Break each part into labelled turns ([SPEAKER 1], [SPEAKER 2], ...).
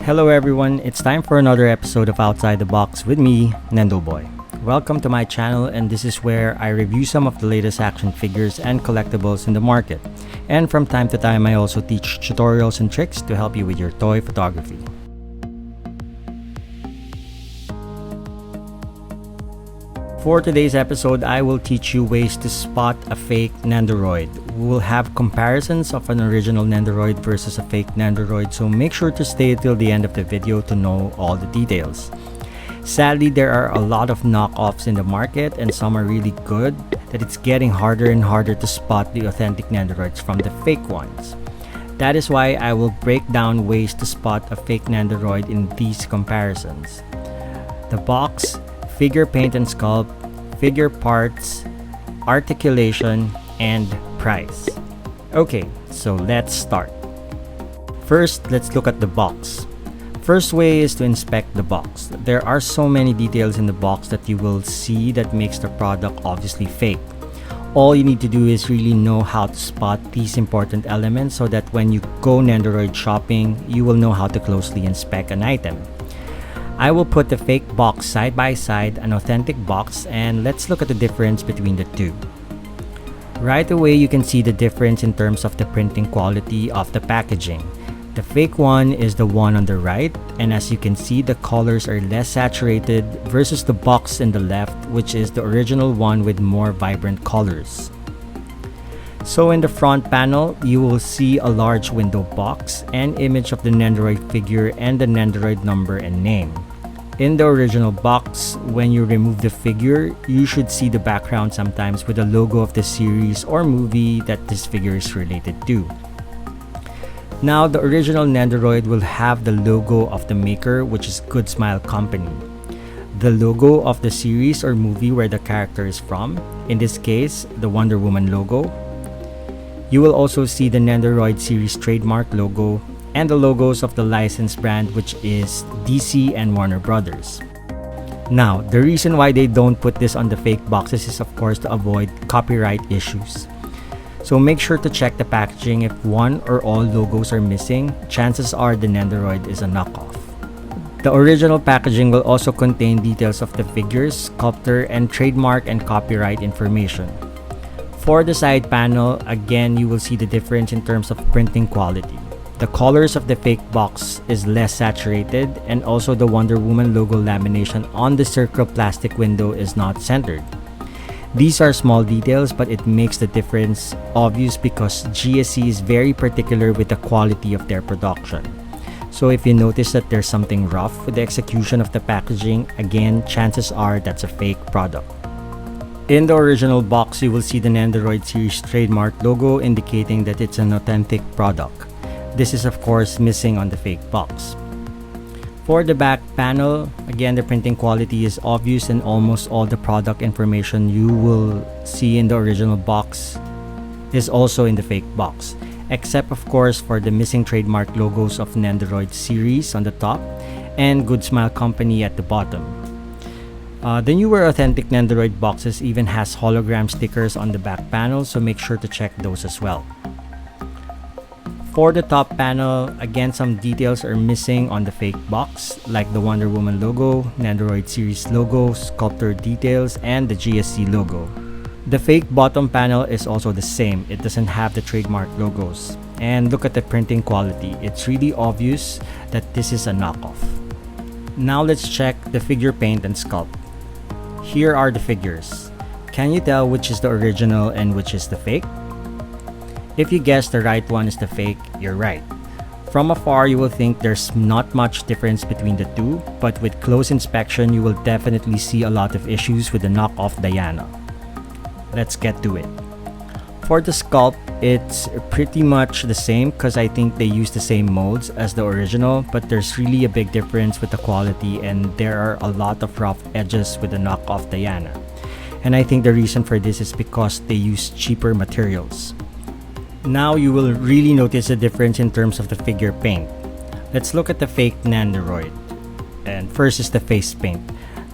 [SPEAKER 1] Hello everyone, it's time for another episode of Outside the Box with me, Nendoroid. Welcome to my channel, and this is where I review some of the latest action figures and collectibles in the market. And from time to time I also teach tutorials and tricks to help you with your toy photography. For today's episode, I will teach you ways to spot a fake Nendoroid. We will have comparisons of an original Nendoroid versus a fake Nendoroid, so make sure to stay till the end of the video to know all the details. Sadly, there are a lot of knockoffs in the market and some are really good that it's getting harder and harder to spot the authentic Nendoroids from the fake ones. That is why I will break down ways to spot a fake Nendoroid in these comparisons. The box, figure paint and sculpt, figure parts, articulation, and price. Okay, so let's start. First, let's look at the box. First way is to inspect the box. There are so many details in the box that you will see that makes the product obviously fake. All you need to do is really know how to spot these important elements so that when you go Nendoroid shopping, you will know how to closely inspect an item. I will put the fake box side by side an authentic box, and let's look at the difference between the two. Right away, you can see the difference in terms of the printing quality of the packaging. The fake one is the one on the right, and as you can see, the colors are less saturated versus the box in the left, which is the original one with more vibrant colors. So in the front panel, you will see a large window box and image of the Nendoroid figure and the Nendoroid number and name. In the original box, when you remove the figure, you should see the background sometimes with the logo of the series or movie that this figure is related to. Now, the original Nendoroid will have the logo of the maker, which is Good Smile Company. The logo of the series or movie where the character is from, in this case, the Wonder Woman logo. You will also see the Nendoroid series trademark logo and the logos of the licensed brand, which is DC and Warner Brothers. Now, the reason why they don't put this on the fake boxes is of course to avoid copyright issues. So make sure to check the packaging. If one or all logos are missing, chances are the Nendoroid is a knockoff. The original packaging will also contain details of the figures, sculptor, and trademark and copyright information. For the side panel, again, you will see the difference in terms of printing quality. The colors of the fake box is less saturated, and also the Wonder Woman logo lamination on the circle plastic window is not centered. These are small details, but it makes the difference obvious because GSC is very particular with the quality of their production. So if you notice that there's something rough with the execution of the packaging, again, chances are that's a fake product. In the original box, you will see the Nendoroid series trademark logo indicating that it's an authentic product. This is of course missing on the fake box. For the back panel, again, the printing quality is obvious and almost all the product information you will see in the original box is also in the fake box, except of course for the missing trademark logos of Nendoroid series on the top and Good Smile Company at the bottom. The newer authentic Nendoroid boxes even has hologram stickers on the back panel, so make sure to check those as well. For the top panel, again, some details are missing on the fake box, like the Wonder Woman logo, Nendoroid series logo, sculptor details, and the GSC logo. The fake bottom panel is also the same. It doesn't have the trademark logos. And look at the printing quality. It's really obvious that this is a knockoff. Now let's check the figure paint and sculpt. Here are the figures. Can you tell which is the original and which is the fake? If you guess the right one is the fake, you're right. From afar, you will think there's not much difference between the two, but with close inspection, you will definitely see a lot of issues with the knockoff Diana. Let's get to it. For the sculpt, it's pretty much the same because I think they use the same molds as the original, but there's really a big difference with the quality and there are a lot of rough edges with the knockoff Diana. And I think the reason for this is because they use cheaper materials. Now you will really notice a difference in terms of the figure paint. Let's look at the fake Nendoroid. And first is the face paint.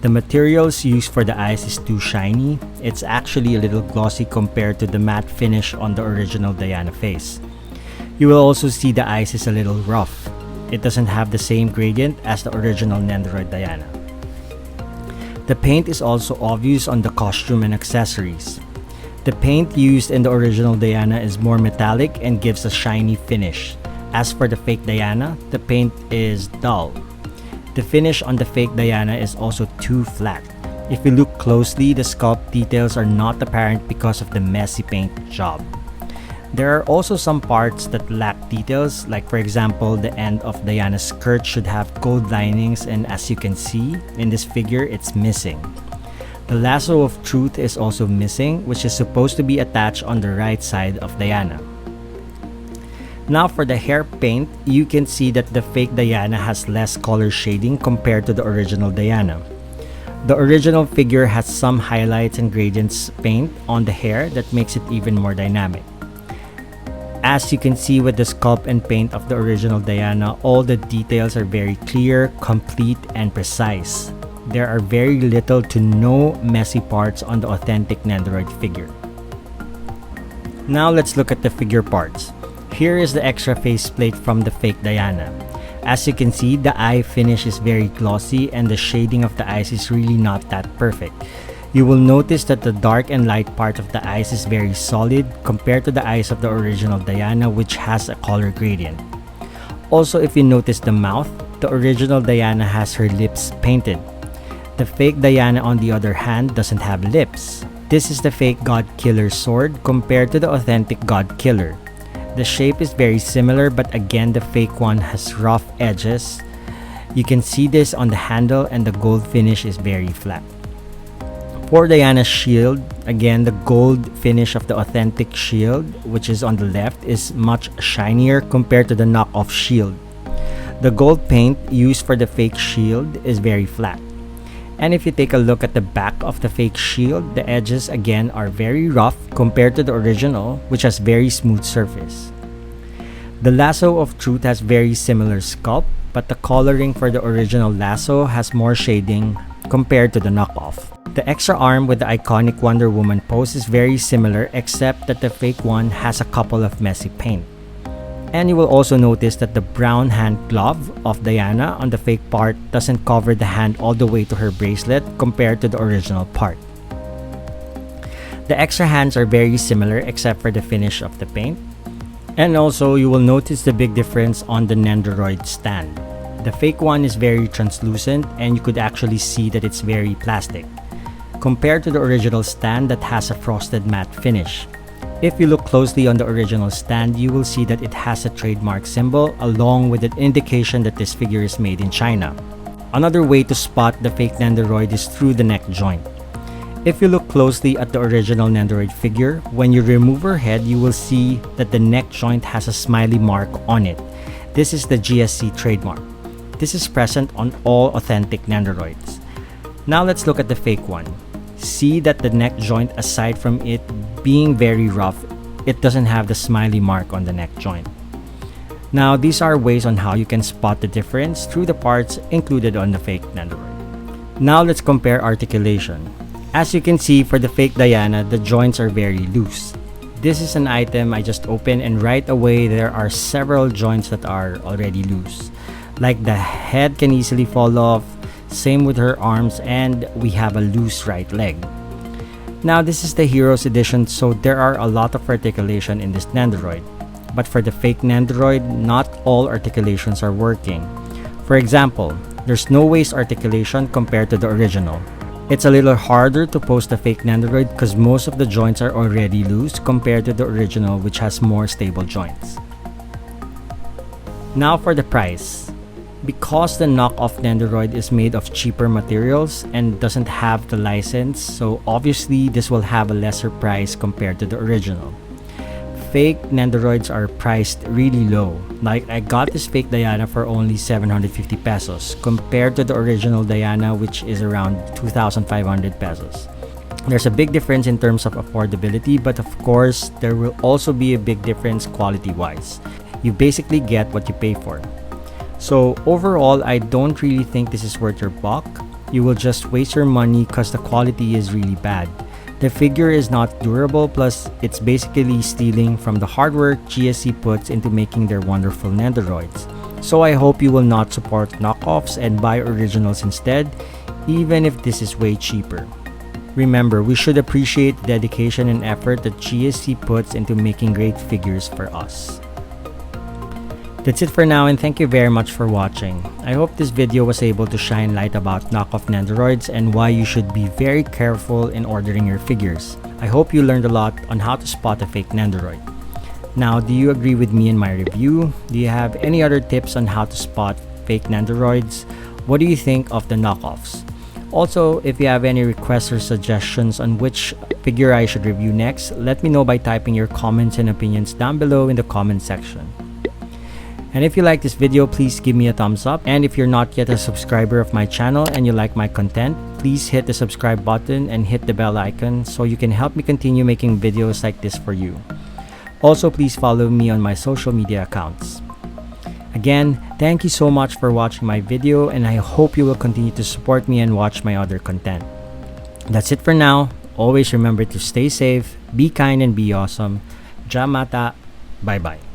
[SPEAKER 1] The materials used for the eyes is too shiny. It's actually a little glossy compared to the matte finish on the original Diana face. You will also see the eyes is a little rough. It doesn't have the same gradient as the original Nendoroid Diana. The paint is also obvious on the costume and accessories. The paint used in the original Diana is more metallic and gives a shiny finish. As for the fake Diana, the paint is dull. The finish on the fake Diana is also too flat. If you look closely, the sculpt details are not apparent because of the messy paint job. There are also some parts that lack details, like for example, the end of Diana's skirt should have gold linings, and as you can see in this figure, it's missing. The lasso of truth is also missing, which is supposed to be attached on the right side of Diana. Now for the hair paint, you can see that the fake Diana has less color shading compared to the original Diana. The original figure has some highlights and gradients paint on the hair that makes it even more dynamic. As you can see with the sculpt and paint of the original Diana, all the details are very clear, complete, and precise. There are very little to no messy parts on the authentic Nendoroid figure. Now let's look at the figure parts. Here is the extra faceplate from the fake Diana. As you can see, the eye finish is very glossy and the shading of the eyes is really not that perfect. You will notice that the dark and light part of the eyes is very solid compared to the eyes of the original Diana, which has a color gradient. Also, if you notice the mouth, the original Diana has her lips painted. The fake Diana, on the other hand, doesn't have lips. This is the fake God Killer sword compared to the authentic God Killer. The shape is very similar, but again the fake one has rough edges. You can see this on the handle, and the gold finish is very flat. For Diana's shield, again the gold finish of the authentic shield, which is on the left, is much shinier compared to the knockoff shield. The gold paint used for the fake shield is very flat. And if you take a look at the back of the fake shield, the edges again are very rough compared to the original, which has very smooth surface. The lasso of truth has very similar sculpt, but the coloring for the original lasso has more shading compared to the knockoff. The extra arm with the iconic Wonder Woman pose is very similar, except that the fake one has a couple of messy paint. And you will also notice that the brown hand glove of Diana on the fake part doesn't cover the hand all the way to her bracelet compared to the original part. The extra hands are very similar except for the finish of the paint. And also you will notice the big difference on the Nendoroid stand. The fake one is very translucent and you could actually see that it's very plastic, compared to the original stand that has a frosted matte finish. If you look closely on the original stand, you will see that it has a trademark symbol along with an indication that this figure is made in China. Another way to spot the fake Nendoroid is through the neck joint. If you look closely at the original Nendoroid figure, when you remove her head, you will see that the neck joint has a smiley mark on it. This is the GSC trademark. This is present on all authentic Nendoroids. Now let's look at the fake one. See that the neck joint, aside from it being very rough, it doesn't have the smiley mark on the neck joint. Now these are ways on how you can spot the difference through the parts included on the fake Nendoroid. Now let's compare articulation. As you can see, for the fake Diana, the joints are very loose. This is an item I just opened, and right away there are several joints that are already loose. Like the head can easily fall off, same with her arms, and we have a loose right leg. Now this is the Heroes edition, so there are a lot of articulation in this Nendoroid. But for the fake Nendoroid, not all articulations are working. For example, there's no waist articulation compared to the original. It's a little harder to pose the fake Nendoroid because most of the joints are already loose compared to the original, which has more stable joints. Now for the price. Because the knockoff Nendoroid is made of cheaper materials and doesn't have the license, so obviously this will have a lesser price compared to the original. Fake Nendoroids are priced really low. Like I got this fake Diana for only 750 pesos compared to the original Diana, which is around 2,500 pesos. There's a big difference in terms of affordability, but of course there will also be a big difference quality-wise. You basically get what you pay for. So overall, I don't really think this is worth your buck. You will just waste your money because the quality is really bad. The figure is not durable, plus it's basically stealing from the hard work GSC puts into making their wonderful Nendoroids. So I hope you will not support knockoffs and buy originals instead, even if this is way cheaper. Remember, we should appreciate the dedication and effort that GSC puts into making great figures for us. That's it for now, and thank you very much for watching. I hope this video was able to shine light about knockoff Nendoroids and why you should be very careful in ordering your figures. I hope you learned a lot on how to spot a fake Nendoroid. Now, do you agree with me in my review? Do you have any other tips on how to spot fake Nendoroids? What do you think of the knockoffs? Also, if you have any requests or suggestions on which figure I should review next, let me know by typing your comments and opinions down below in the comment section. And if you like this video, please give me a thumbs up. And if you're not yet a subscriber of my channel and you like my content, please hit the subscribe button and hit the bell icon so you can help me continue making videos like this for you. Also, please follow me on my social media accounts. Again, thank you so much for watching my video, and I hope you will continue to support me and watch my other content. That's it for now. Always remember to stay safe, be kind, and be awesome. Jamata. Bye-bye.